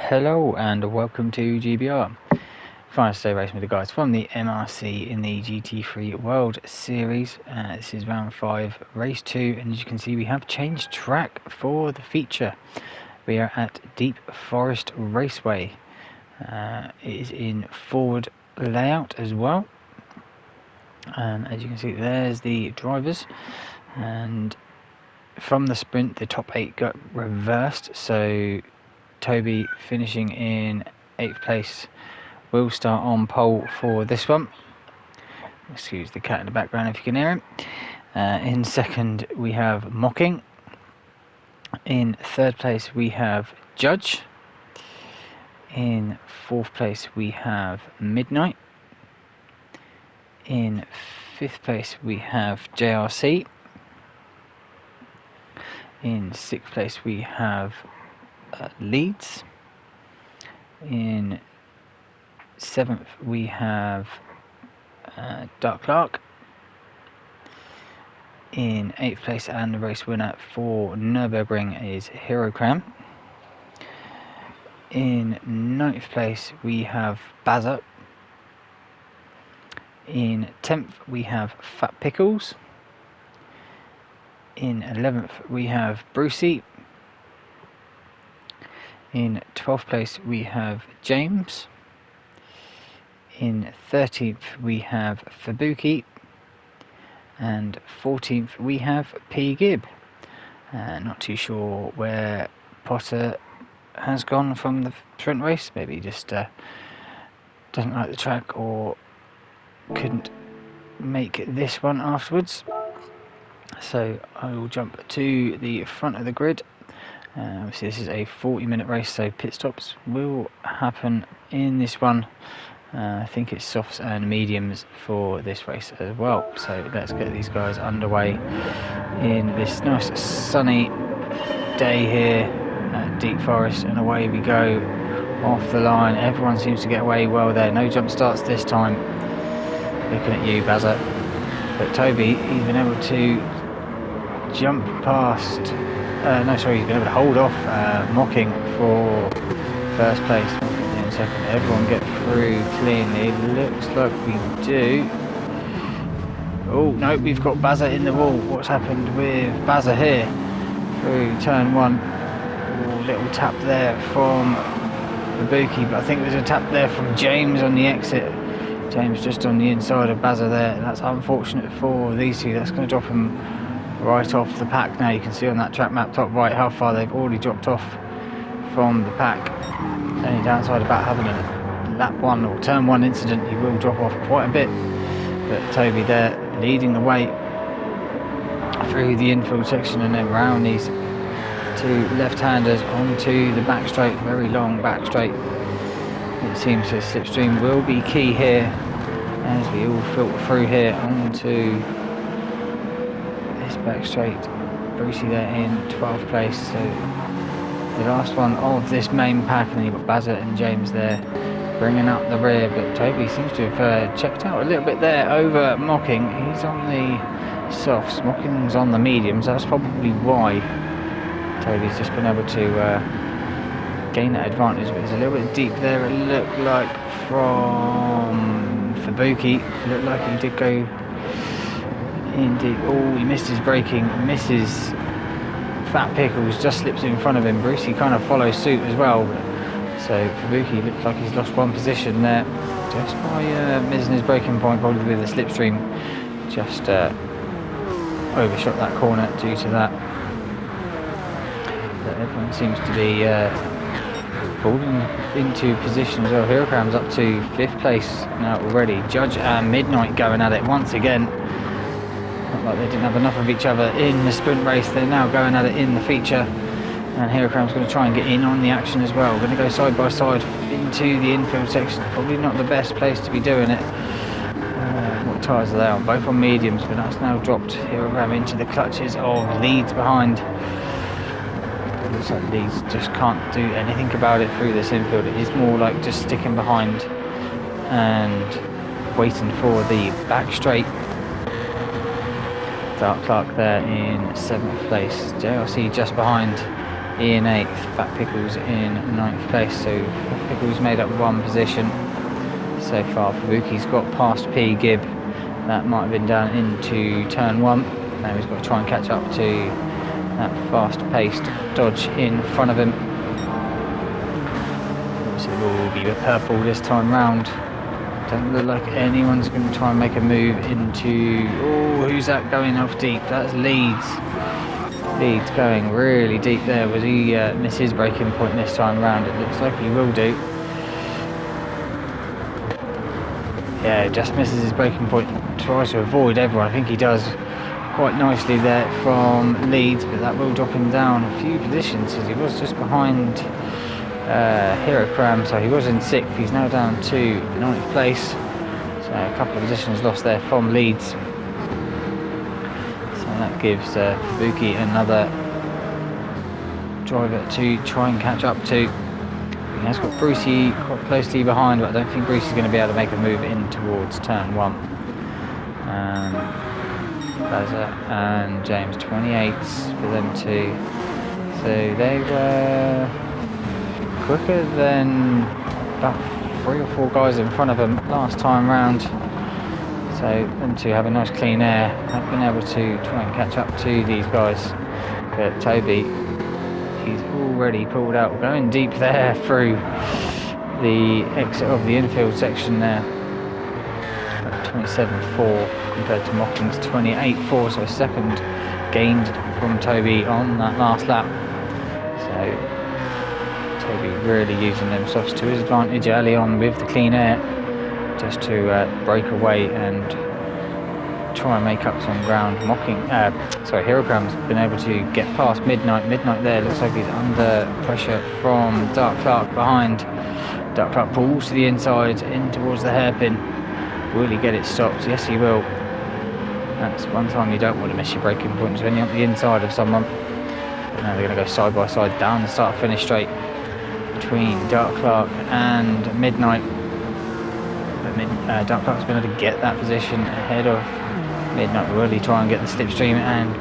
Hello and welcome to GBR. Final stay racing with the guys from the MRC in the GT3 World Series. This is round 5, race 2, and as you can see we have changed track for the feature. We are at Deep Forest Raceway. It is in forward layout as well. And as you can see, there's the drivers, and from the sprint the top 8 got reversed, so Toby finishing in 8th place will start on pole for this one. Excuse the cat in the background if you can hear him. In second we have Mocking. In third place we have Judge. In fourth place we have Midnight. In fifth place we have JRC. In sixth place we have Leeds. In 7th we have Dark Clark. In 8th place, and the race winner for Nürburgring is Hero Cram. In 9th place we have Bazza. In 10th we have Fat Pickles. In 11th we have Brucey. In 12th place we have James. In 13th we have Fabuki. And 14th we have P. Gibb. Not too sure where Potter has gone from the sprint race. Maybe he just doesn't like the track or couldn't make this one afterwards. So I will jump to the front of the grid. Obviously this is a 40-minute race, so pit stops will happen in this one. I think it's softs and mediums for this race as well. So let's get these guys underway in this nice sunny day here at Deep Forest, and away we go off the line. Everyone seems to get away well there. No jump starts this time. Looking at you, Bazza. But Toby, he's been able to jump past. He's been able to hold off Mocking for first place. In second, everyone get through cleanly. Looks like we do. Oh no, we've got Bazza in the wall. What's happened with Bazza here? Through turn 1. Oh, little tap there from Fabuki, but I think there's a tap there from James on the exit. James just on the inside of Bazza there. That's unfortunate for these two. That's going to drop him right off the pack now. You can see on that track map top right how far they've already dropped off from the pack. Only downside about having a lap 1 or turn 1 incident, you will drop off quite a bit. But Toby there leading the way through the infield section, and then round these two left-handers onto the back straight, very long back straight. It seems the slipstream will be key here as we all filter through here onto this back straight. Brucey there in 12th place, so the last one of this main pack, and then you've got Bazza and James there bringing up the rear. But Toby seems to have checked out a little bit there over Mocking. He's on the softs, Mocking's on the mediums. That's probably why Toby's just been able to gain that advantage. But it's a little bit deep there, it looked like, from Fabuki. It looked like he did go in deep. Oh, he missed his braking, misses Fat Pickles, just slips in front of him. Brucey kind of follows suit as well. So Fabuki looks like he's lost one position there just by missing his braking point, probably with the slipstream. Just overshot that corner due to that. But everyone seems to be falling into position as well. Hero Cram's up to 5th place now already. Judge and Midnight going at it once again. Not like they didn't have enough of each other in the sprint race. They're now going at it in the feature, and Hero Cram's going to try and get in on the action as well. Going to go side by side into the infield section. Probably not the best place to be doing it. What tyres are they on? Both on mediums, but that's now dropped Hero Cram into the clutches of Leeds behind. It looks like Leeds just can't do anything about it through this infield. It is more like just sticking behind and waiting for the back straight. Dark Clark there in 7th place. JRC just behind in 8th, Fat Pickles in 9th place. So Fat Pickles made up one position so far. Fabuki's got past P Gibb. That might have been down into turn 1. Now he's got to try and catch up to that fast-paced Dodge in front of him. So it will be the purple this time round. Doesn't look like anyone's going to try and make a move into... Oh, who's that going off deep? That's Leeds. Leeds going really deep there. Was he miss his braking point this time round? It looks like he will do. Yeah, just misses his braking point. Tries to avoid everyone. I think he does quite nicely there from Leeds, but that will drop him down a few positions as he was just behind Hero Cram, so he was in 6th. He's now down to 9th place. So a couple of positions lost there from Leeds. So that gives Fabuki another driver to try and catch up to. He has got Brucey quite closely behind, but I don't think Brucey's going to be able to make a move in towards turn 1. Bazza and James 28s for them too. So they were quicker than about 3 or 4 guys in front of them last time round. So them two have a nice clean air. Have been able to try and catch up to these guys. But Toby, he's already pulled out, going deep there through the exit of the infield section there. 27.4 compared to Mocking's 28.4, so a second gained from Toby on that last lap. So Toby really using them softs to his advantage early on with the clean air, just to break away and try and make up some ground. Hero Cram's been able to get past Midnight. Midnight there looks like he's under pressure from Dark Clark behind. Dark Clark pulls to the inside in towards the hairpin. Will he get it stopped? Yes, he will. That's one time you don't want to miss your braking points when you're on the inside of someone. But now they're going to go side by side down the start finish straight between Dark Clark and Midnight. But Dark Clark's been able to get that position ahead of Midnight. Will he try and get the slipstream and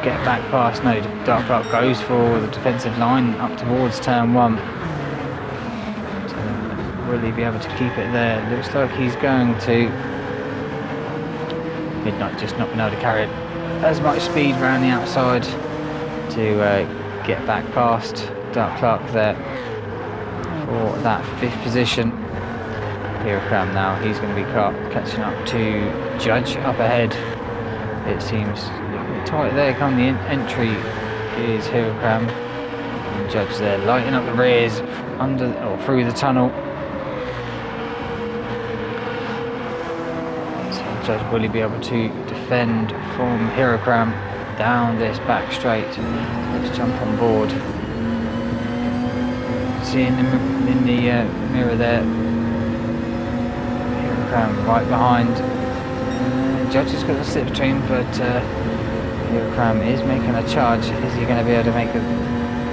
get back past? No, Dark Clark goes for the defensive line up towards turn 1. Will he be able to keep it there? Looks like he's going to. Midnight just not been able to carry it as much speed around the outside to get back past Dark Clark there for that 5th position. Hero Cram now, he's going to be catching up to Judge up ahead. It seems tight there come the entry is Hero Cram. And Judge there lighting up the rears under or through the tunnel. Judge, will he be able to defend from Hero Cram down this back straight? Let's jump on board. Seeing him in the mirror there. Hero Cram right behind. Judge has got the slipstream, but Hero Cram is making a charge. Is he going to be able to make the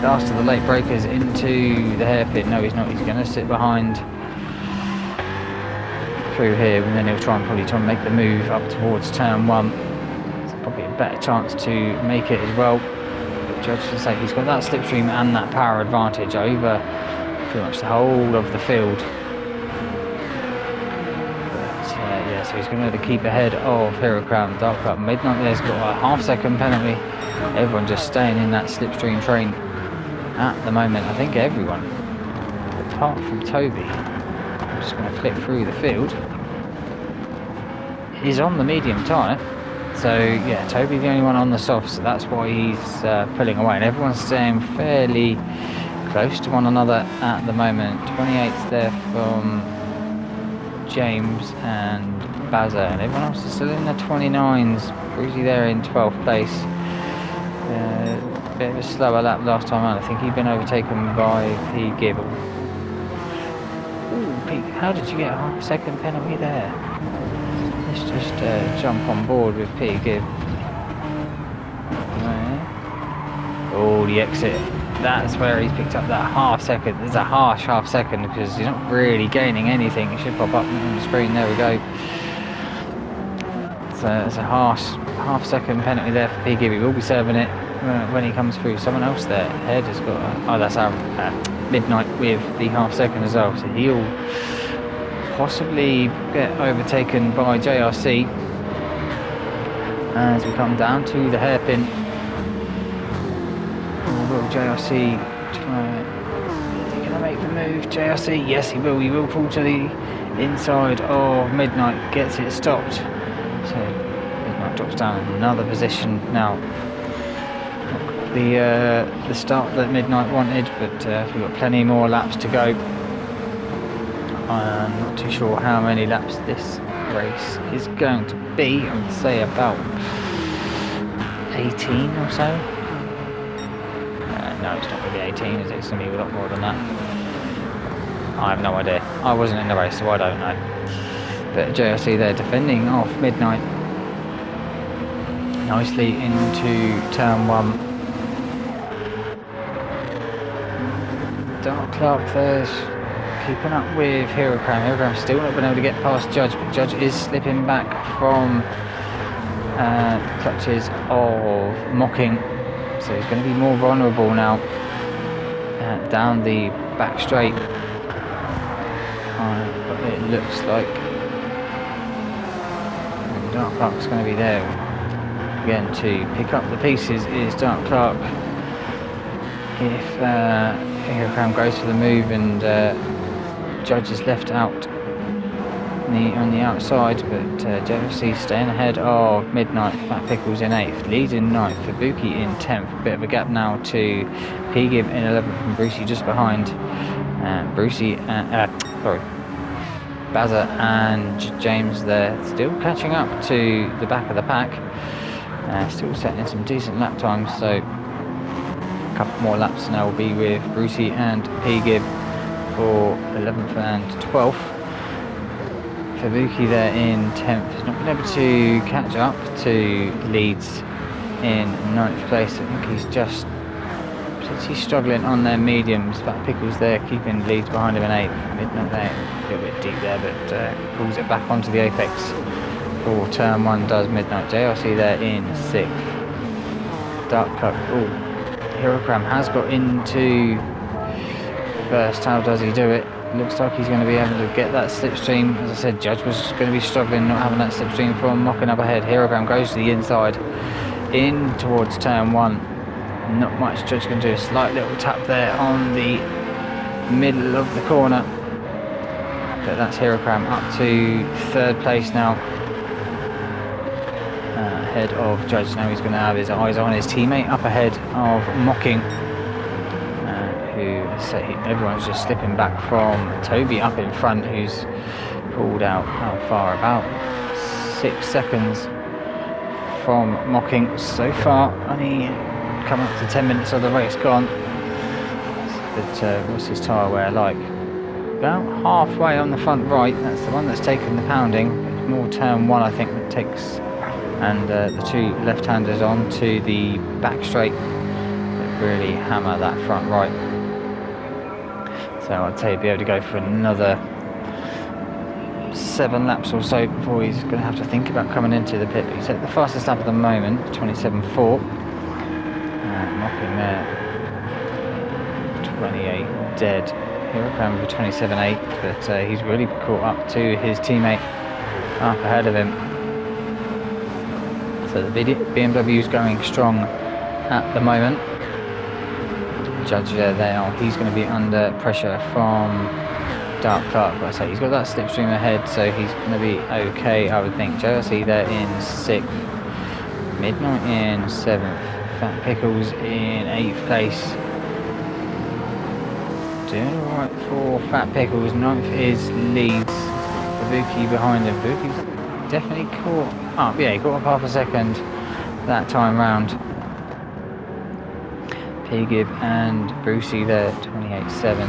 last of the late breakers into the hairpin? No, he's not. He's going to sit behind through here, and then he'll probably try and make the move up towards turn 1. It's probably a better chance to make it as well. But Judge to say he's got that slipstream and that power advantage over pretty much the whole of the field. But yeah, so he's going to have to keep ahead of Hero Cram. Dark Clark. Midnight there's got a half-second penalty. Everyone just staying in that slipstream train at the moment. I think everyone, apart from Toby, I'm just going to flick through the field, he's on the medium tyre. So yeah, Toby the only one on the soft, so that's why he's pulling away, and everyone's staying fairly close to one another at the moment. 28th there from James and Bazza, and everyone else is still in the 29s. Brucey there in 12th place. Bit of a slower lap last time out. I think he'd been overtaken by P. Gibb. How did you get a half-second penalty there? Let's just jump on board with P. Gibb. Oh, the exit. That's where he's picked up that half-second. There's a harsh half-second because he's not really gaining anything. It should pop up on the screen. There we go. So it's a harsh half-second penalty there for P. Gibb. He will be serving it. when he comes through. Someone else there ahead has got oh, that's our Midnight with the half second as well, so he'll possibly get overtaken by JRC as we come down to the hairpin. Will JRC try? Is he going to make the move? JRC, yes he will. He will pull to the inside of Midnight, gets it stopped. So Midnight drops down another position now. The start that Midnight wanted, but we've got plenty more laps to go. I'm not too sure how many laps this race is going to be. I would say about 18 or so. No, it's not going to be 18, is it? It's going to be a lot more than that. I have no idea. I wasn't in the race, so I don't know. But JRC there defending off Midnight nicely into turn 1. Dark Clark there's keeping up with Herocram. Herocram's still not been able to get past Judge, but Judge is slipping back from clutches of Mocking, so he's going to be more vulnerable now down the back straight. But it looks like Dark Clark's going to be there again to pick up the pieces. Is Dark Clark. If Herocram goes for the move and Judge is left out on the outside, but JFC staying ahead of Midnight. Fat Pickles in 8th, leads in 9th, Fabuki in 10th. A bit of a gap now to P-Gib in 11th and Brucey just behind. Bazza and James there, still catching up to the back of the pack. Still setting some decent lap times, so a couple more laps now will be with Brucey and P-Gib for 11th and 12th. Fabuki there in 10th, has not been able to catch up to Leeds in 9th place. I think he's just struggling on their mediums. Fat Pickles there keeping Leeds behind him in 8th. Midnight there, a little bit deep there, but pulls it back onto the apex for turn 1 does Midnight. JRC there in 6th. Dark Cup, Herocram has got into first. How does he do it? Looks like he's going to be able to get that slipstream. As I said, Judge was going to be struggling not having that slipstream from Mocking up ahead. Herocram goes to the inside in towards turn 1. Not much Judge can do. A slight little tap there on the middle of the corner, but that's Herocram up to 3rd place now, ahead of Judge. Now he's going to have his eyes on his teammate up ahead of Mocking, who everyone's just slipping back from Toby up in front, who's pulled out how far, about 6 seconds from Mocking so far. Only come up to 10 minutes of the race gone. But what's his tyre wear like? About halfway on the front right. That's the one that's taken the pounding. It's more turn 1 I think that takes, and the 2 left-handers on to the back straight that really hammer that front right. So I'd say he'd be able to go for another 7 laps or so before he's going to have to think about coming into the pit. But he's at the fastest lap at the moment, 27.4. Mocking there, 28 dead. Herocram with 27.8, but he's really caught up to his teammate up ahead of him. So the BMW's going strong at the moment. Judge there, he's going to be under pressure from Dark Clark, but I say he's got that slipstream ahead, so he's going to be okay, I would think. JRC there in 6th, Midnight in 7th, Fat Pickles in 8th place. Doing alright for Fat Pickles. 9th is Leeds. Fabuki behind him. Fabuki's definitely caught up. Yeah, he caught up half a second that time round. P-Gib and Brucey there, 28.7s.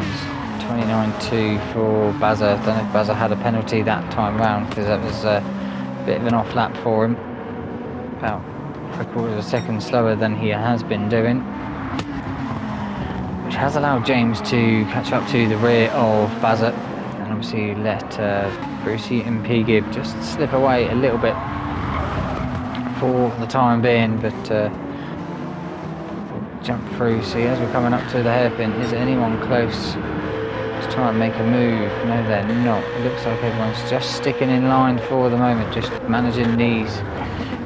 29.2 for Bazza. Don't know if Bazza had a penalty that time round, because that was a bit of an off lap for him. About 3/4 of a second slower than he has been doing, which has allowed James to catch up to the rear of Bazza, and obviously let Brucey and P-Gib just slip away a little bit for the time being, but jump through. See, as we're coming up to the hairpin, is anyone close to try and make a move? No, they're not. It looks like everyone's just sticking in line for the moment, just managing these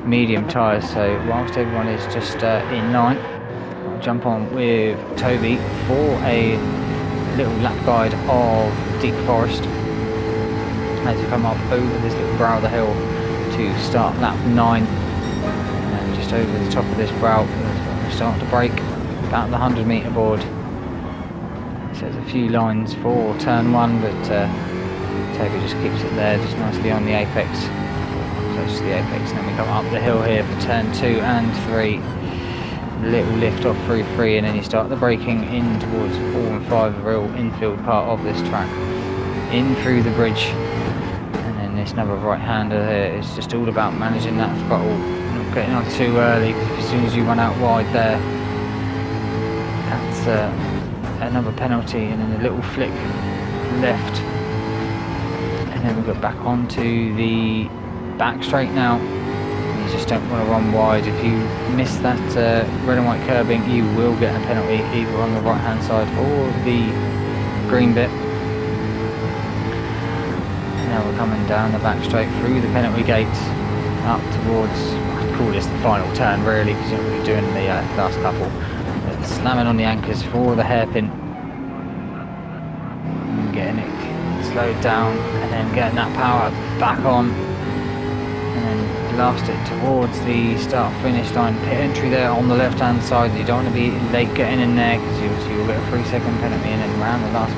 medium tyres. So whilst everyone is just in line, I'll jump on with Toby for a little lap guide of Deep Forest as you come up over this little brow of the hill to start lap 9. And just over the top of this brow, we're starting to break about the 100-metre board. So there's a few lines for turn 1, but Toby just keeps it there, just nicely on the apex, close to the apex. And then we come up the hill here for turn 2 and 3. Little lift off through 3, and then you start the braking in towards 4 and 5, a real infield part of this track. In through the bridge, and then this another right-hander here. It's just all about managing that throttle, not getting on too early, because as soon as you run out wide there, that's another penalty. And then a little flick left, and then we go back onto the back straight now. You just don't want to run wide. If you miss that red and white curbing, you will get a penalty either on the right hand side or the green bit. And now we're coming down the back straight through the penalty gates up towards, I'd call this the final turn really, because you're not really doing the last couple. But slamming on the anchors for the hairpin, and getting it slowed down, and then getting that power back on, and then blast it towards the start finish line. Pit entry there on the left hand side. You don't want to be late getting in there, because you will get a 3-second penalty. And then around the last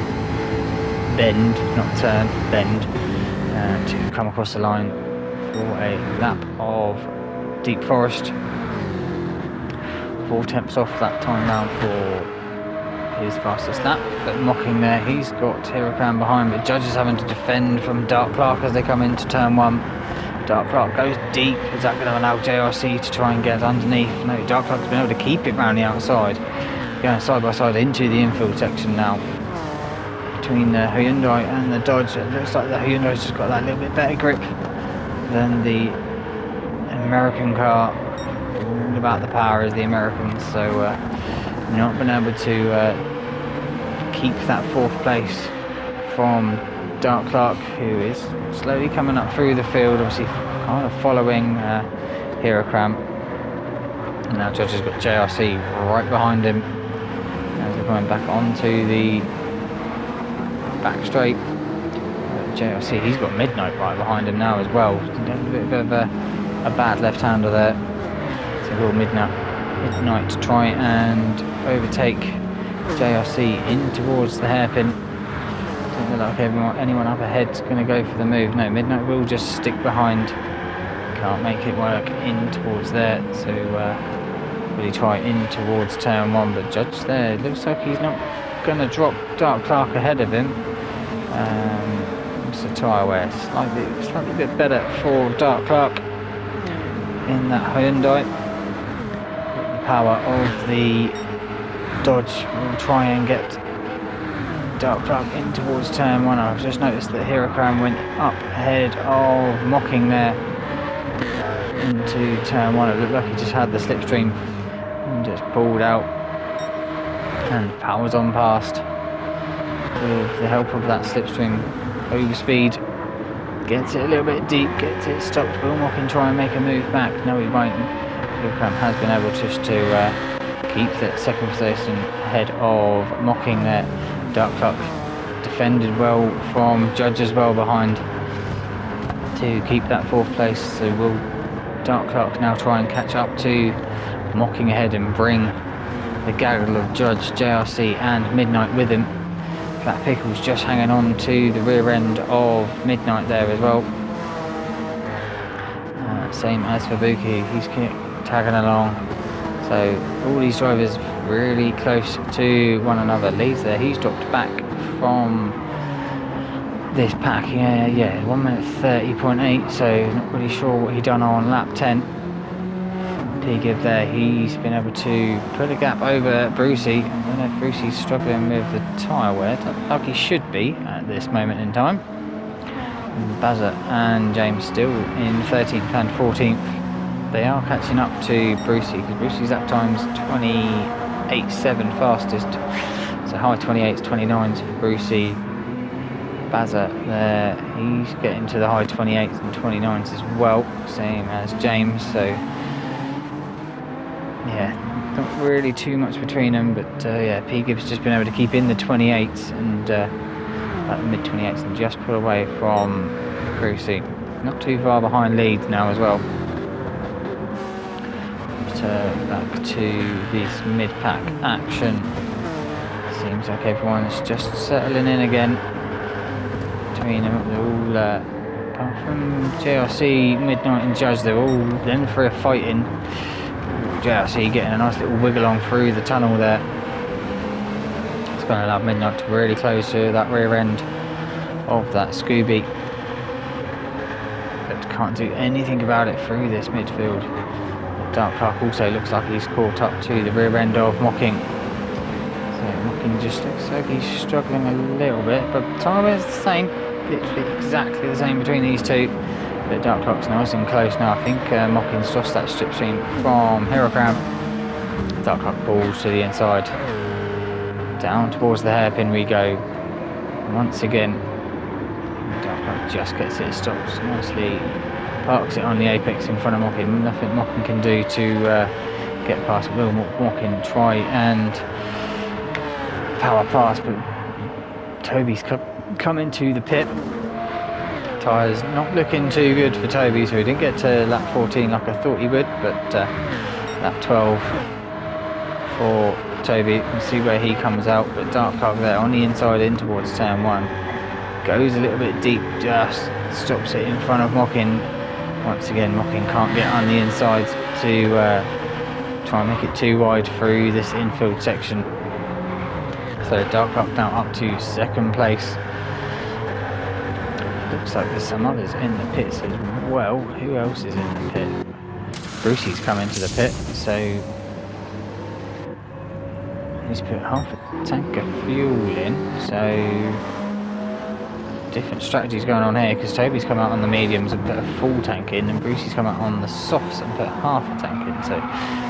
bend, not turn, bend, to come across the line for a lap of Deep Forest. 4 tenths off that time round for his fastest lap, but Mocking there, he's got Huracan behind, but Judge is having to defend from Dark Clark as they come into turn 1. Dark Clark goes deep. Is that going to allow JRC to try and get underneath? No, Dark Clark's been able to keep it round the outside, going side by side into the infield section now. Between the Hyundai and the Dodge, it looks like the Hyundai's just got that little bit better grip than the American car. All about the power is the Americans, so not been able to keep that 4th place from Dark Clark, who is slowly coming up through the field, obviously kind of following Huracan. And now Judge has got JRC right behind him as they're going back onto the back straight. JRC, he's got Midnight right behind him now as well. A bit of a bad left-hander there. So will Midnight to try and overtake JRC in towards the hairpin. Doesn't look like anyone up ahead's going to go for the move. No, Midnight will just stick behind. Can't make it work in towards there. So really try in towards turn 1, but Judge there, it looks like he's not going to drop Dark Clark ahead of him. It's a tyre wear, slightly a bit better for Dark Clark in that Hyundai. The power of the Dodge will try and get Dark Clark in towards turn 1. I've just noticed that Huracan went up ahead of Mocking there into turn 1. It looked like he just had the slipstream and just pulled out and powers on past with the help of that slipstream. Overspeed, gets it a little bit deep, gets it stopped. Will Mocking try and make a move back? No, he won't. Huracan has been able just to keep that 2nd position ahead of Mocking there. Dark Clark defended well from Judge as well behind to keep that 4th place. So will Dark Clark now try and catch up to Mocking ahead and bring the gaggle of Judge, JRC and Midnight with him. That Pickle's just hanging on to the rear end of Midnight there as well. Same as for Buki, he's tagging along. So all these drivers really close to one another. Leeds there, he's dropped back from this pack. Yeah, 1 minute 30.8. So not really sure what he done on lap 10. P-Gib there, he's been able to put a gap over Brucey. I don't know if Brucey's struggling with the tyre wear, like he should be at this moment in time. Bazza and James still in 13th and 14th. They are catching up to Brucey, because Brucey's lap time's 20 8.7 fastest. So high 28s, 29s for Brucey. Bazza there, he's getting to the high 28s and 29s as well, same as James. So yeah, not really too much between them, but yeah, P. Gibb's just been able to keep in the 28s and at the mid 28s and just pull away from Brucey. Not too far behind Leeds now as well. But back to this mid-pack action. Seems like everyone's just settling in again. Between them, they're all, apart from JRC, Midnight and Judge, they're all in for a fighting. JRC getting a nice little wiggle on through the tunnel there. It's going to allow Midnight to really close to that rear end of that Scooby. But can't do anything about it through this midfield. Dark Clark also looks like he's caught up to the rear end of Mocking. So Mocking just looks like he's struggling a little bit, but time is the same. Literally exactly the same between these two. But Dark Clock's nice and close now. I think Mocking's lost that slipstream from Herocram. Dark Clock balls to the inside. Down towards the hairpin we go. Once again, Dark Clock just gets it, stops nicely, parks it on the apex in front of Mocking. Nothing Mocking can do to get past. Will Mocking try and power pass, but Toby's come into the pit. Tyres not looking too good for Toby, so he didn't get to lap 14 like I thought he would, but lap 12 for Toby. We'll see where he comes out, but Dark Clark there on the inside in towards turn 1. Goes a little bit deep, just stops it in front of Mocking. Once again, Mocking can't get on the inside to try and make it too wide through this infield section. So Dark Clark now up to second place. Looks like there's some others in the pits as well. Who else is in the pit? Brucey's come into the pit, so he's put half a tank of fuel in. So different strategies going on here, because Toby's come out on the mediums and put a full tank in, and Brucey's come out on the softs and put half a tank in. So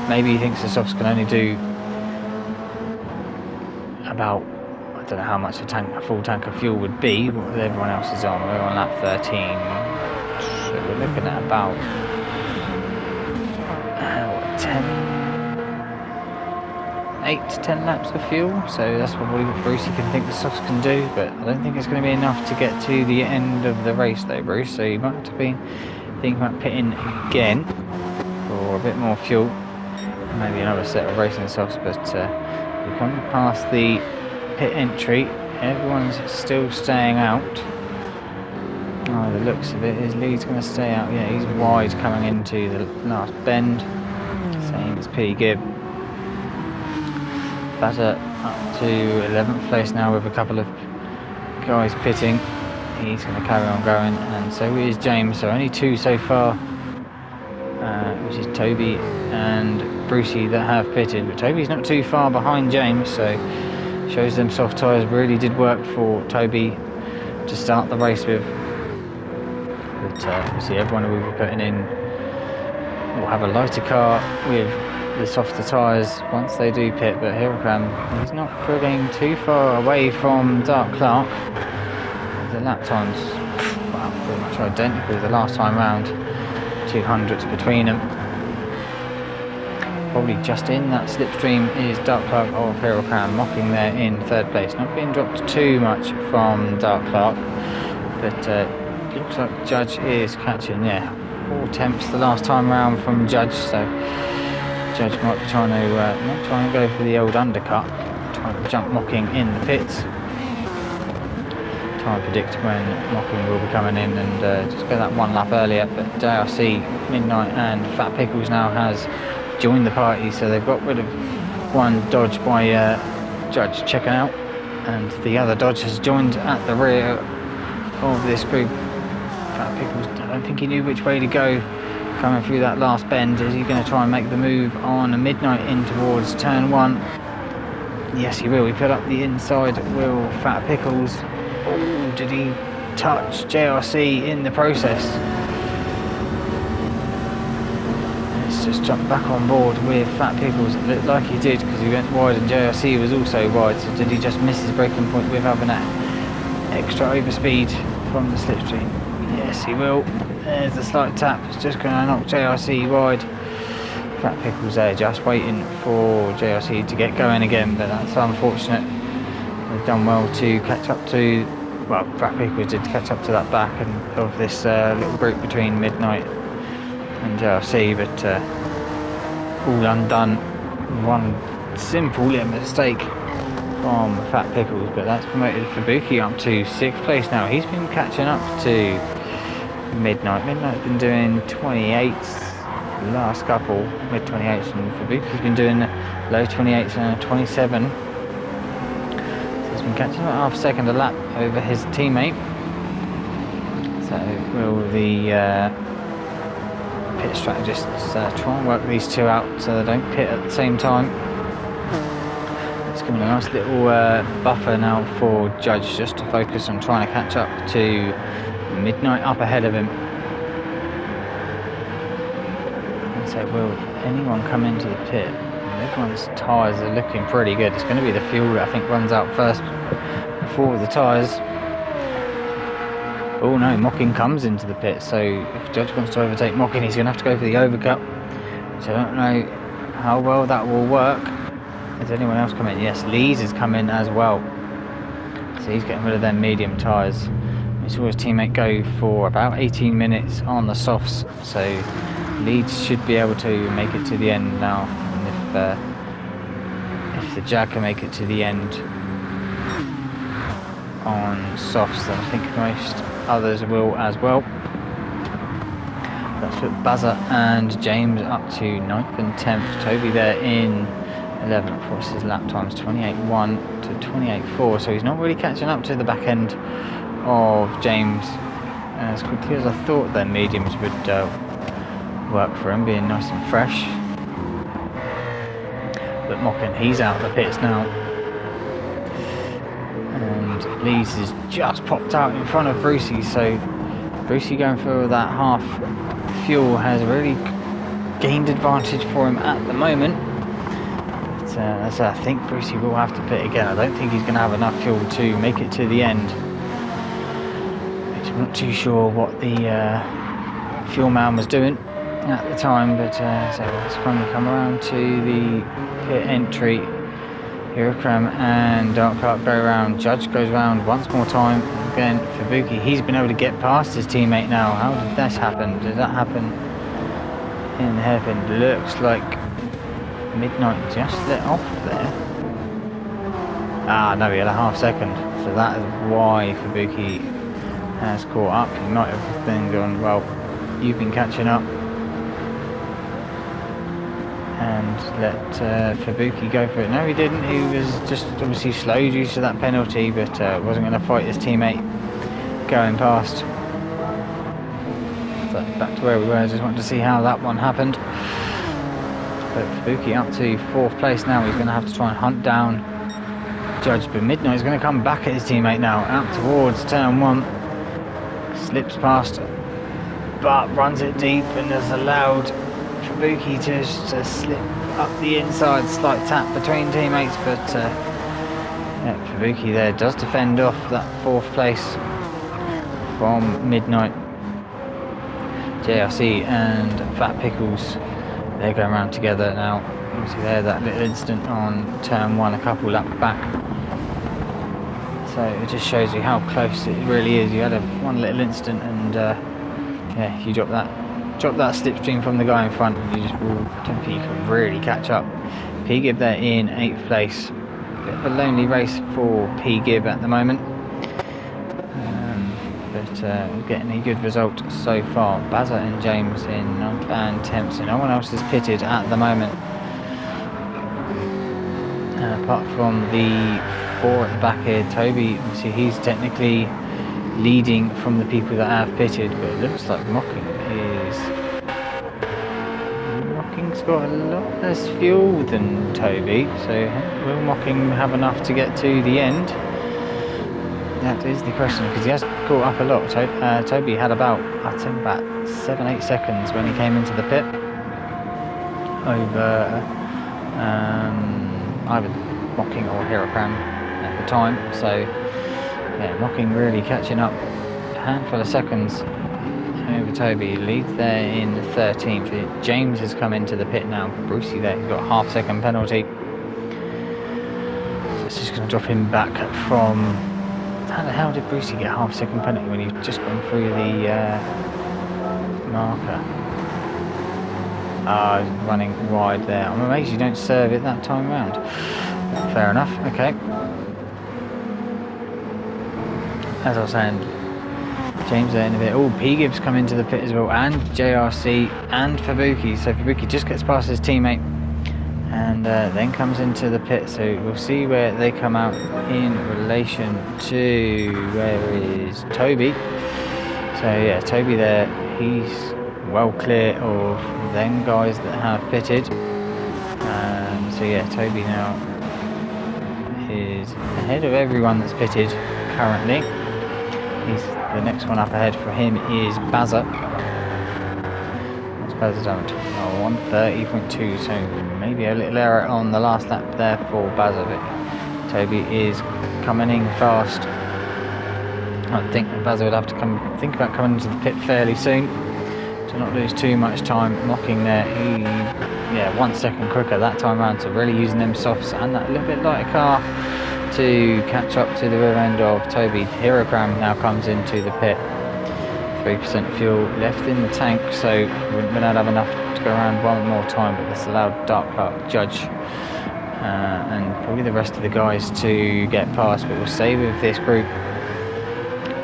maybe he thinks the softs can only do about, I don't know how much a full tank of fuel would be, what everyone else is on. We're on lap 13, so we're looking at about 8 to 10 laps of fuel, so that's probably what Brucey can think the softs can do, but I don't think it's going to be enough to get to the end of the race though, Bruce, so you might have to be thinking about pitting again for a bit more fuel, maybe another set of racing softs. But we come past the pit entry, everyone's still staying out. Oh, the looks of it, is Lee's going to stay out? Yeah, he's wide coming into the last bend, same as P. Gibb. Bazza up to 11th place now with a couple of guys pitting. He's going to carry on going, and so is James. So only 2 so far, which is Toby and Brucey that have pitted. But Toby's not too far behind James, so shows them soft tyres really did work for Toby to start the race with. But obviously everyone who will be putting in will have a lighter car with the softer tyres once they do pit. But Herocram, he's not pulling too far away from Dark Clark. The lap times, well, pretty much identical the last time round, 200s between them. Probably just in that slipstream is Dark Clark of Herocram. Mocking there in 3rd place, not being dropped too much from Dark Clark, but looks like Judge is catching, 4 attempts the last time round from Judge, so Judge might be trying to go for the old undercut, trying to jump Mocking in the pits. Try and predict when Mocking will be coming in and just go that 1 lap earlier. But JRC, Midnight and Fat Pickles now has joined the party, so they've got rid of one Dodge by Judge checking out, and the other Dodge has joined at the rear of this group. Fat Pickles, I don't think he knew which way to go coming through that last bend. Is he going to try and make the move on a Midnight in towards turn 1? Yes, he will. He put up the inside, will Fat Pickles. Oh, did he touch JRC in the process? It's just jumped back on board with Fat Pickles. It looked like he did because he went wide and JRC was also wide. So did he just miss his braking point with having that extra overspeed from the slipstream? Yes, he will. There's a slight tap. It's just going to knock JRC wide. Fat Pickles there just waiting for JRC to get going again, but that's unfortunate. They've done well to catch up to, well, Fat Pickles did catch up to that back and of this little group between Midnight and JRC, but all undone. One simple little mistake from Fat Pickles, but that's promoted Fubuki up to 6th place now. He's been catching up to Midnight. Midnight's been doing 28s the last couple, mid 28s, and Fubuki's been doing low 28s and 27. So he's been catching up half a second a lap over his teammate. So will the pit strategists try and work these two out so they don't pit at the same time? It's giving a nice little buffer now for Judge just to focus on trying to catch up to Midnight up ahead of him. So will anyone come into the pit? Everyone's tyres are looking pretty good. It's going to be the fuel that I think runs out first before the tyres. Oh no, Mocking comes into the pit, so if Judge wants to overtake Mocking, he's going to have to go for the overcut. So I don't know how well that will work. Has anyone else come in? Yes, Lees has come in as well. So he's getting rid of their medium tyres. We saw his teammate go for about 18 minutes on the softs, so Leeds should be able to make it to the end now. And if the Jag can make it to the end on softs, then I think most others will as well. That's put Bazza and James up to 9th and 10th. Toby there in 11th. Of course, his lap time's 28.1 to 28.4, so he's not really catching up to the back end of James as quickly as I thought their mediums would work for him, being nice and fresh. But Mockin, he's out of the pits now, and Lees has just popped out in front of Brucey, so Brucey going for that half fuel has really gained advantage for him at the moment. But as I think Brucey will have to pit again. I don't think he's going to have enough fuel to make it to the end. I'm not too sure what the fuel man was doing at the time, but so let's finally come around to the pit entry. Hirakram and Dark Clark go around. Judge goes around once more time. Again, Fubuki, he's been able to get past his teammate now. How did this happen? Did that happen in the hairpin? Looks like Midnight just let off there. Ah, no, he had a half second. So that is why Fubuki has caught up. He might have then gone, well, you've been catching up, and let Fubuki go for it. No, he didn't. He was just obviously slow due to that penalty, but wasn't going to fight his teammate going past. So back to where we were. I just wanted to see how that one happened. But Fubuki up to 4th place now. He's going to have to try and hunt down Judge, but Midnight's going to come back at his teammate now, out towards turn 1. Slips past, but runs it deep and has allowed Fubuki to slip up the inside. Slight tap between teammates, but yeah, Fubuki there does defend off that 4th place from Midnight. JRC and Fat Pickles, they're going around together now. Obviously there, that little incident on turn 1 a couple laps back. So it just shows you how close it really is. You had one little incident, and yeah, you drop that slipstream from the guy in front, and you just I don't think you can really catch up. P Gibb there in 8th place. Bit of a lonely race for P Gibb at the moment, but getting a good result so far. Bazza and James in 9th and 10th, so no one else is pitted at the moment. Apart from the 4 at the back here, Toby, obviously he's technically leading from the people that have pitted, but it looks like Mocking's got a lot less fuel than Toby, so will Mocking have enough to get to the end? That is the question, because he has caught up a lot. Toby had about, I think, about 7-8 seconds when he came into the pit. over either Mocking or Hirokram at the time. So yeah, Mocking really catching up a handful of seconds over Toby. Leads there in 13th. James has come into the pit now. Brucey there, he's got a half-second penalty. So it's just going to drop him back from... How the hell did Brucey get a half-second penalty when he's just gone through the marker? He's running wide there. I'm amazed you don't serve it that time round. Fair enough, okay. As I was saying, James there in a bit. Oh, P. Gibbs come into the pit as well, and JRC and Fabuki. So Fabuki just gets past his teammate and then comes into the pit. So we'll see where they come out in relation to, where is Toby? So yeah, Toby there, he's well clear of them guys that have pitted. So yeah, Toby now is ahead of everyone that's pitted currently. The next one up ahead for him is Bazza. What's Bazza done? 1:30.2, so maybe a little error on the last lap there for Bazza, but Toby is coming in fast. I think that Bazza would have to think about coming into the pit fairly soon to not lose too much time. Mocking there, he, yeah, 1 second quicker that time around, so really using them softs and that little bit lighter car to catch up to the rear end of Toby. Hirokram now comes into the pit. 3% fuel left in the tank, so wouldn't been able to have enough to go around one more time, but this allowed Dark Clark, Judge and probably the rest of the guys to get past. But we'll stay with this group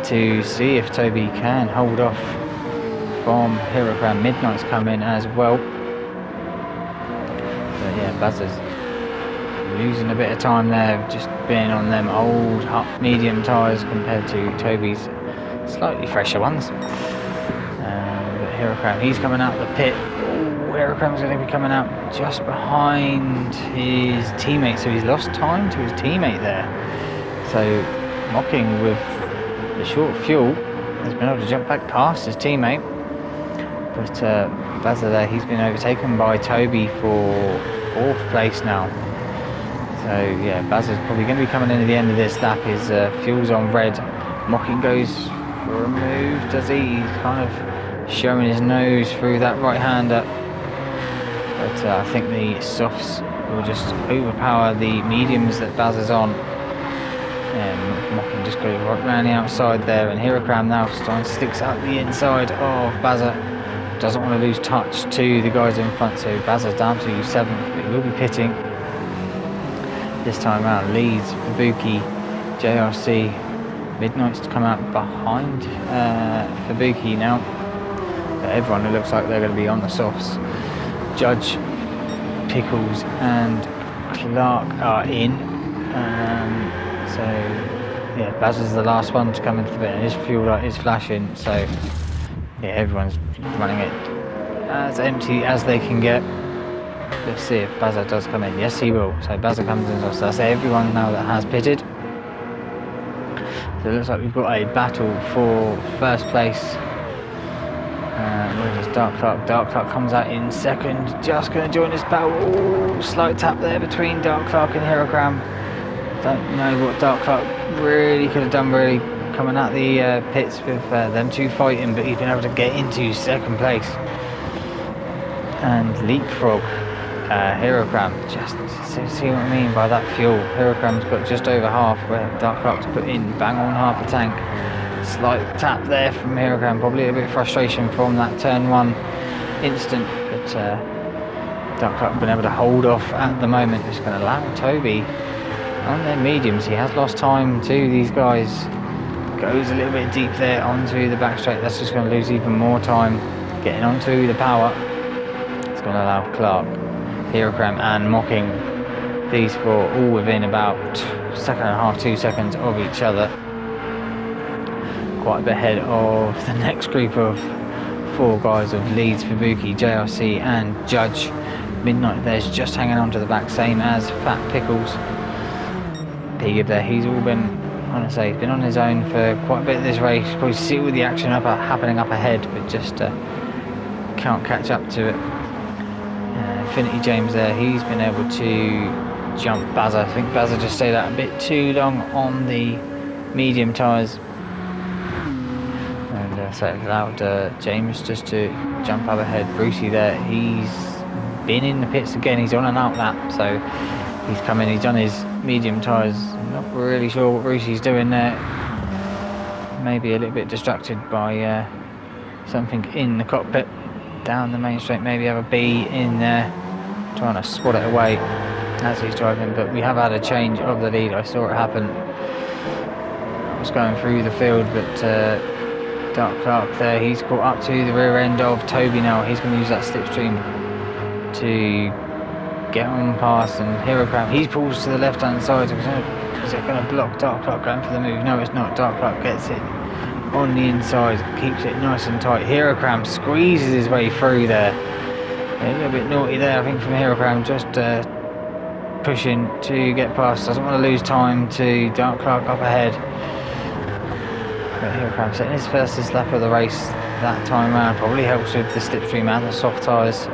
to see if Toby can hold off from Hirokram. Midnight's come in as well. But yeah, Buzzers losing a bit of time there, just being on them old medium tyres compared to Toby's slightly fresher ones. But Hirokram, he's coming out the pit. Hirokram's going to be coming out just behind his teammate, so he's lost time to his teammate there. So Mocking with the short fuel has been able to jump back past his teammate, but Bazza there, he's been overtaken by Toby for 4th place now. So yeah, Bazza's probably going to be coming in at the end of this lap. His fuel's on red. Mocking goes for a move, does he? He's kind of showing his nose through that right-hander. But I think the softs will just overpower the mediums that Bazza's on. And Mocking just goes right round the outside there, and Hirokram now sticks out the inside of Bazza. Doesn't want to lose touch to the guys in front, so Bazza's down to 7th, but he will be pitting this time around. Leads Fabuki, JRC, Midnight's to come out behind Fabuki now. But everyone, it looks like they're going to be on the softs. Judge, Pickles and Clark are in. So yeah, Bazza's the last one to come into the pit, and his fuel light is flashing, so yeah, everyone's running it as empty as they can get. Let's see if Bazza does come in. Yes, he will. So Bazza comes in. So that's everyone now that has pitted. So it looks like we've got a battle for first place. Where does Dark Clark? Dark Clark comes out in 2nd. Just going to join this battle. Ooh, slight tap there between Dark Clark and Hirokram. Don't know what Dark Clark really could have done, really coming out the pits with them two fighting, but he's been able to get into 2nd place and leapfrog Hirokram. Just see what I mean by that fuel. Hirokram's got just over half, where Dark Clark's put in bang on half a tank. Slight tap there from Hirokram, probably a bit of frustration from that turn 1 instant, but Dark Clark been able to hold off at the moment. Just going to allow Toby on their mediums. He has lost time to these guys. Goes a little bit deep there onto the back straight. That's just going to lose even more time getting onto the power. It's going to allow Clark, Hirokram and Mocking, these 4 all within about 1.5 to 2 seconds of each other. Quite a bit ahead of the next group of 4 guys of Leeds, Fabuki, JRC and Judge. Midnight there's just hanging on to the back, same as Fat Pickles. P-Gib there, he's all been, he's been on his own for quite a bit of this race. Probably see all the action happening up ahead, but just can't catch up to it. Infinity James there, he's been able to jump Bazza. I think Bazza just stayed out a bit too long on the medium tyres. And so it allowed James just to jump up ahead. Brucey there, he's been in the pits again, he's on an out lap, so he's come in, he's done his medium tyres. Not really sure what Brucey's doing there. Maybe a little bit distracted by something in the cockpit. Down the main straight, maybe have a B in there, trying to swat it away as he's driving. But we have had a change of the lead, I saw it happen. I was going through the field, but Dark Clark there, he's caught up to the rear end of Toby now. He's going to use that slipstream to get on past, and Hero Crown, he pulls to the left hand side. Is it going to block Dark Clark going for the move? No, it's not. Dark Clark gets it on the inside, keeps it nice and tight. Hero Crown squeezes his way through there. A little bit naughty there, I think, from Hero Crown, just pushing to get past. Doesn't want to lose time to Dark Clark up ahead. But Hero Crown setting his fastest lap of the race that time round. Probably helps with the slipstream and the soft tyres,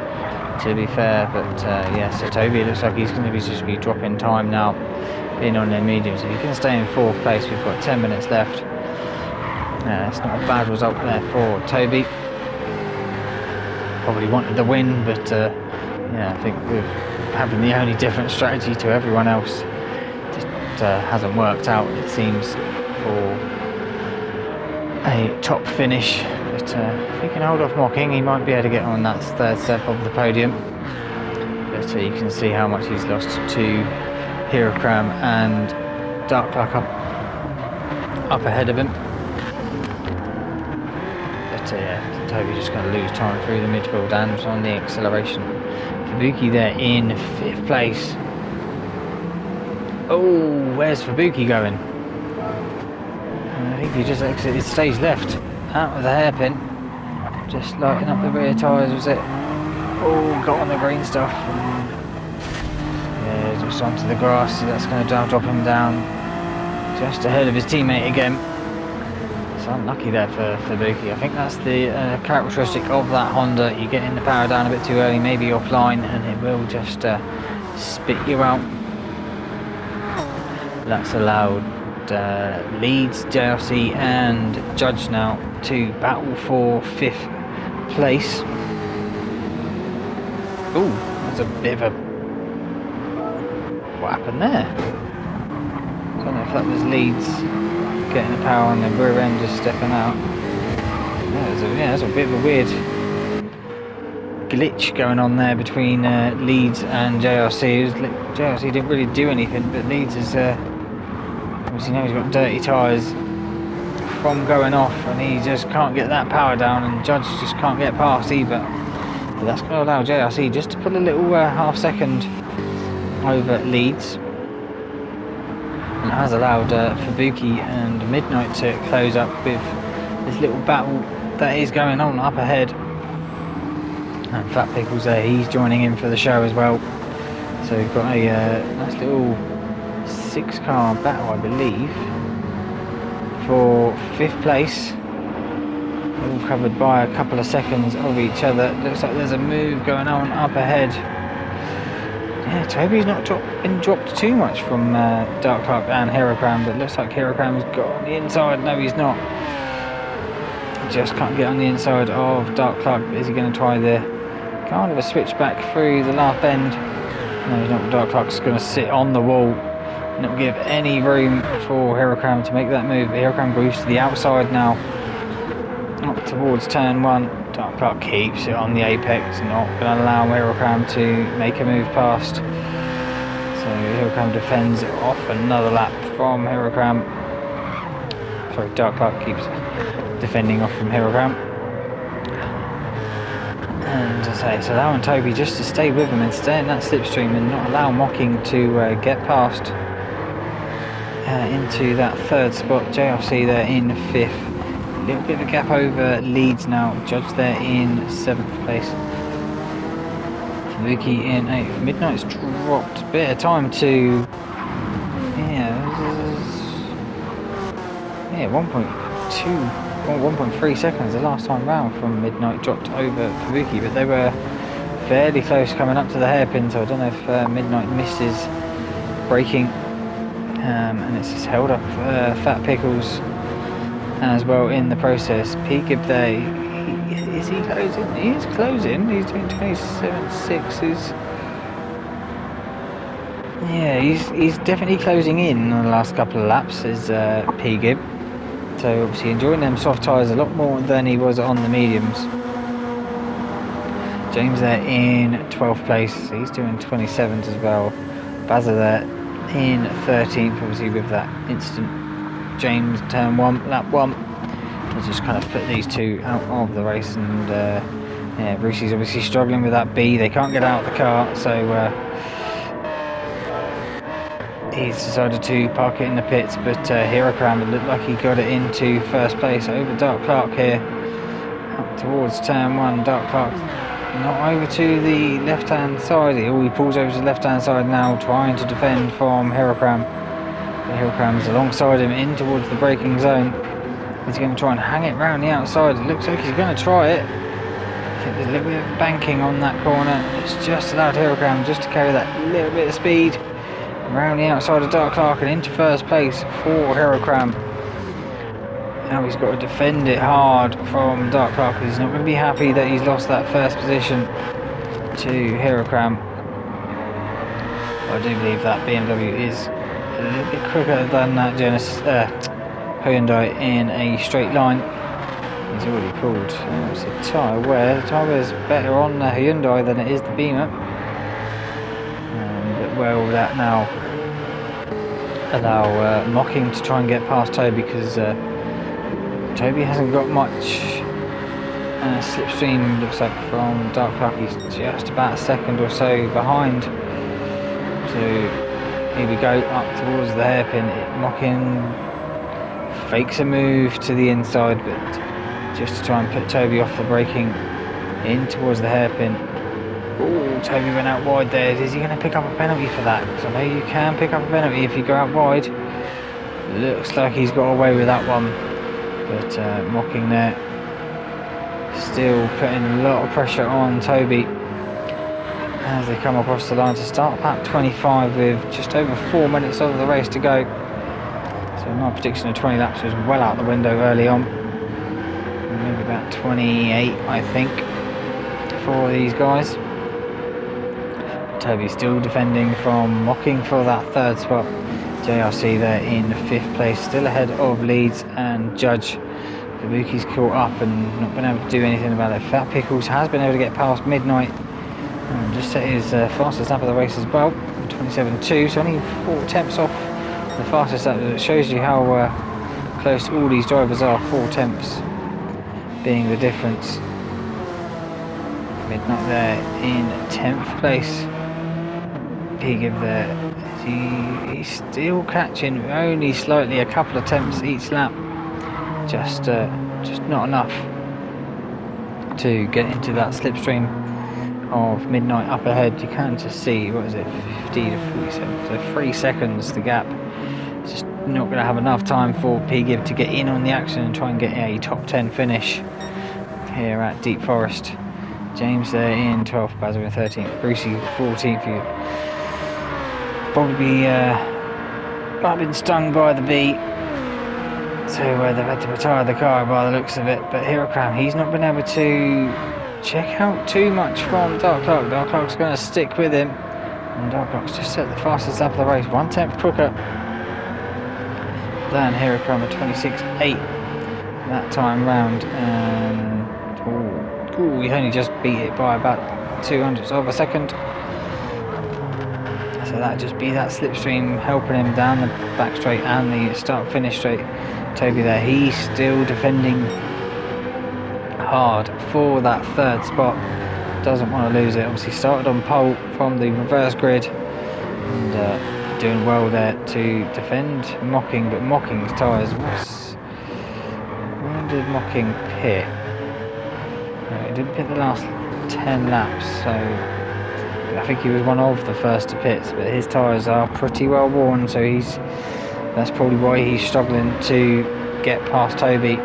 to be fair. But yeah, so Toby, it looks like he's going to be just be dropping time now, being on their mediums. If he can stay in 4th place, we've got 10 minutes left. It's not a bad result there for Toby. Probably wanted the win, but yeah, I think with having the only different strategy to everyone else, just hasn't worked out, it seems, for a top finish. But if he can hold off Mocking, he might be able to get on that 3rd step of the podium. But you can see how much he's lost to Hero Cram and Dark Clark up ahead of him. Yeah, Toby just going to lose time through the midfield and on the acceleration. Fabuki there in 5th place. Oh, where's Fabuki going? I think he just exited stage left, out of the hairpin. Just lighting up the rear tyres, was it? Oh, got on the green stuff. Yeah, just onto the grass, so that's going to drop him down just ahead of his teammate again. Unlucky there for Fabuki. I think that's the characteristic of that Honda. You get in the power down a bit too early, maybe offline, and it will just spit you out. That's allowed Leeds, JRC and Judge now to battle for 5th place. Ooh, there's a bit of a... What happened there? I don't know if that was Leeds getting the power on the rear end, just stepping out. There's a bit of a weird glitch going on there between Leeds and JRC. JRC didn't really do anything, but Leeds is obviously now he's got dirty tyres from going off, and he just can't get that power down, and Judge just can't get past either. But that's going to allow JRC just to put a little half second over Leeds. And it has allowed Fabuki and Midnight to close up with this little battle that is going on up ahead. And Fat Pickles there, he's joining in for the show as well. So we've got a nice little 6-car battle, I believe, for 5th place. All covered by a couple of seconds of each other. Looks like there's a move going on up ahead. Yeah, Toby's not been dropped too much from Dark Clark and Hero Cram, but it looks like Hero Cram's got on the inside. No, he's not. Just can't get on the inside of Dark Clark. Is he going to try the kind of a switch back through the lap end? No, he's not. Dark Clark's going to sit on the wall, not give any room for Hero Cram to make that move. Hero Cram moves to the outside now, up towards turn 1. Dark Clark keeps it on the apex, not going to allow Hero Cram to make a move past. So Hero Cram defends it off another lap from Hero Cram. Sorry, Dark Clark keeps defending off from Hero Cram. And as I say, it's allowing Toby just to stay with him and stay in that slipstream and not allow Mocking to get past into that 3rd spot. JRC there in 5th. A little bit of a gap over Leeds now. Judge there in 7th place. Fabuki in 8th. Midnight's dropped a bit of time to 1.2 or 1.3 seconds the last time round from Midnight dropped over Fabuki, but they were fairly close coming up to the hairpin, so I don't know if Midnight missed his braking, and it's just held up Fat Pickles as well in the process. P Gibb there, is he closing? He is closing. He's doing 27.6. Yeah, he's definitely closing in on the last couple of laps, is P Gibb. So obviously enjoying them soft tyres a lot more than he was on the mediums. James there in 12th place, he's doing 27s as well. Bazza there in 13th, obviously with that instant James turn 1, lap 1. Let's just kind of put these two out of the race, and yeah, Brucey's obviously struggling with that B. They can't get out of the car, so he's decided to park it in the pits, but Hirokram, it looked like he got it into first place over Dark Clark here, up towards turn 1. Dark Clark not over to the left hand side. He pulls over to the left hand side now, trying to defend from Hirokram. Hirokram's alongside him in towards the braking zone. He's going to try and hang it round the outside. It looks like he's going to try it. I think there's a little bit of banking on that corner. It's just allowed Hirokram just to carry that little bit of speed around the outside of Dark Clark and into first place for Hirokram. Now he's got to defend it hard from Dark Clark. He's not going to be happy that he's lost that first position to Hirokram. I do believe that BMW is a little bit quicker than that Hyundai in a straight line. He's already pulled the tyre wear. The tyre wear is better on the Hyundai than it is the Beamer. But where will that now allow Mocking to try and get past Toby, because Toby hasn't got much slipstream, looks like, from Dark Clark. He's just about a second or so behind. So here we go, up towards the hairpin. Mocking fakes a move to the inside, but just to try and put Toby off the braking in towards the hairpin. Oh, Toby went out wide there. Is he going to pick up a penalty for that? Because I know you can pick up a penalty if you go out wide. Looks like he's got away with that one. But Mocking there, still putting a lot of pressure on Toby as they come across the line to start lap 25 with just over 4 minutes of the race to go. So my prediction of 20 laps was well out the window early on. Maybe about 28, I think, for these guys. Toby still defending from Mocking for that third spot. JRC there in 5th place, still ahead of Leeds and Judge. Kabuki's caught up and not been able to do anything about it. Fat Pickles has been able to get past Midnight and just set his fastest lap of the race as well, 27.2, so only 4 tenths off the fastest lap. It shows you how close all these drivers are, 4 tenths being the difference. Midnight there in 10th place. P Gibb there, he's still catching, only slightly, a couple of tenths each lap, just not enough to get into that slipstream of Midnight up ahead. You can just see, what is it, 50 to 47, so 3 seconds the gap. It's just not going to have enough time for P Gibb to get in on the action and try and get a top 10 finish here at Deep Forest. James there in 12th, Bazza in 13th, Brucey 14th. Probably might have been stung by the bee, so they've had to retire the car by the looks of it. But Hirokram, he's not been able to check out too much from Dark Clark. Dark Clark's going to stick with him, and Dark Clark's just set the fastest lap of the race, 1 tenth quicker than Hirokram at 26.8 that time round. And he only just beat it by about 200ths of a second. So that just be that slipstream helping him down the back straight and the start finish straight. Toby there, he's still defending hard for that third spot, doesn't want to lose it. Obviously started on pole from the reverse grid and doing well there to defend Mocking, but Mocking's tyres, when did Mocking pit? No, he didn't pit the last 10 laps, so I think he was one of the first to pits, but his tyres are pretty well worn, so that's probably why he's struggling to get past Toby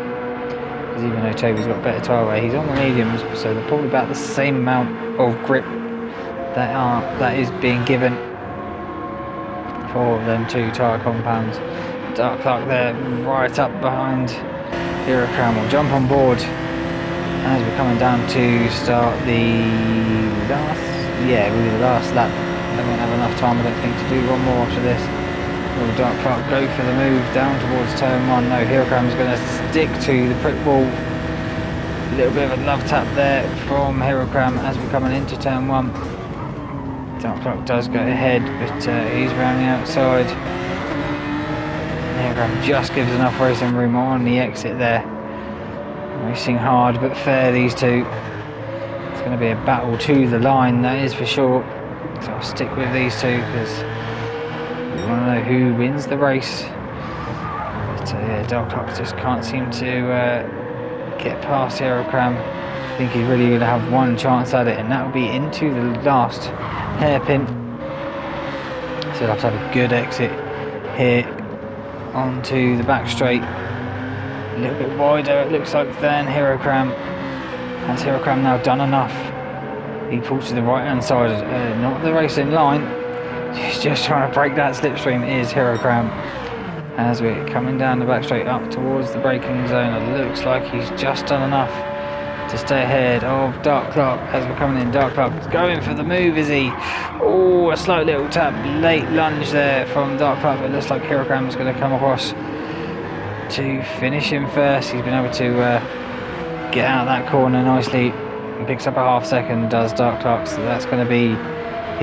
because even though Toby's got better tyre wear, he's on the mediums, so they're probably about the same amount of grip that is being given for them two tyre compounds. Dark Clock there, right up behind Hero Crown. Will jump on board as we're coming down to start the last lap. They won't have enough time, I don't think, to do one more after this. Will Dark Clock go for the move down towards turn 1? No, Hero Crown is going to stick to the prick wall. A little bit of a love tap there from Hero Crown as we're coming into turn 1. Dark Clock does go ahead, but he's round the outside. Hero Crown just gives enough racing room on the exit there. Racing hard but fair, these two. It's going to be a battle to the line, that is for sure. So I'll stick with these two because we want to know who wins the race. But yeah, Dark Clock just can't seem to get past Hero Crown. I think he's really going to have one chance at it, and that will be into the last hairpin. So he'll have to have a good exit here onto the back straight. A little bit wider, it looks like, than Hero Crown. Has Hero Crown now done enough? He pulls to the right hand side, not the racing line. He's just trying to break that slipstream, is Hero Crown. As we're coming down the back straight up towards the braking zone, it looks like he's just done enough to stay ahead of Dark Clock. As we're coming in, Dark Clock's going for the move, is he? Oh, a slow little tap, late lunge there from Dark Clock. It looks like Hero Crown is going to come across to finish him first. He's been able to get out of that corner nicely and picks up a half second, does Dark Clock. So that's going to be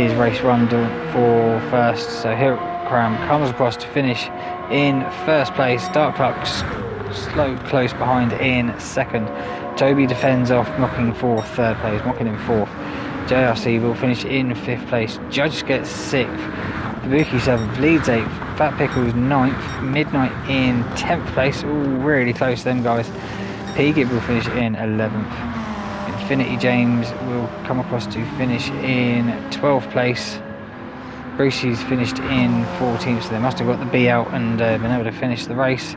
his race run for first. So Hero Crown comes across to finish in first place. Dark Clock's close behind in second. Toby defends off, mocking in third place, mocking in fourth. JRC will finish in fifth place. Judge gets sixth. Kabuki 7th, leads 8th, Fat Pickles 9th, Midnight in 10th place. Ooh, really close them guys. P-Gib will finish in 11th. Infinity James will come across to finish in 12th place. Brucey's finished in 14th, so they must have got the B out and been able to finish the race.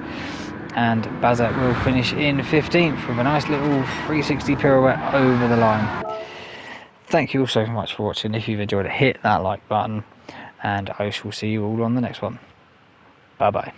And Bazat will finish in 15th with a nice little 360 pirouette over the line. Thank you all so much for watching. If you've enjoyed it, hit that like button, and I shall see you all on the next one. Bye bye.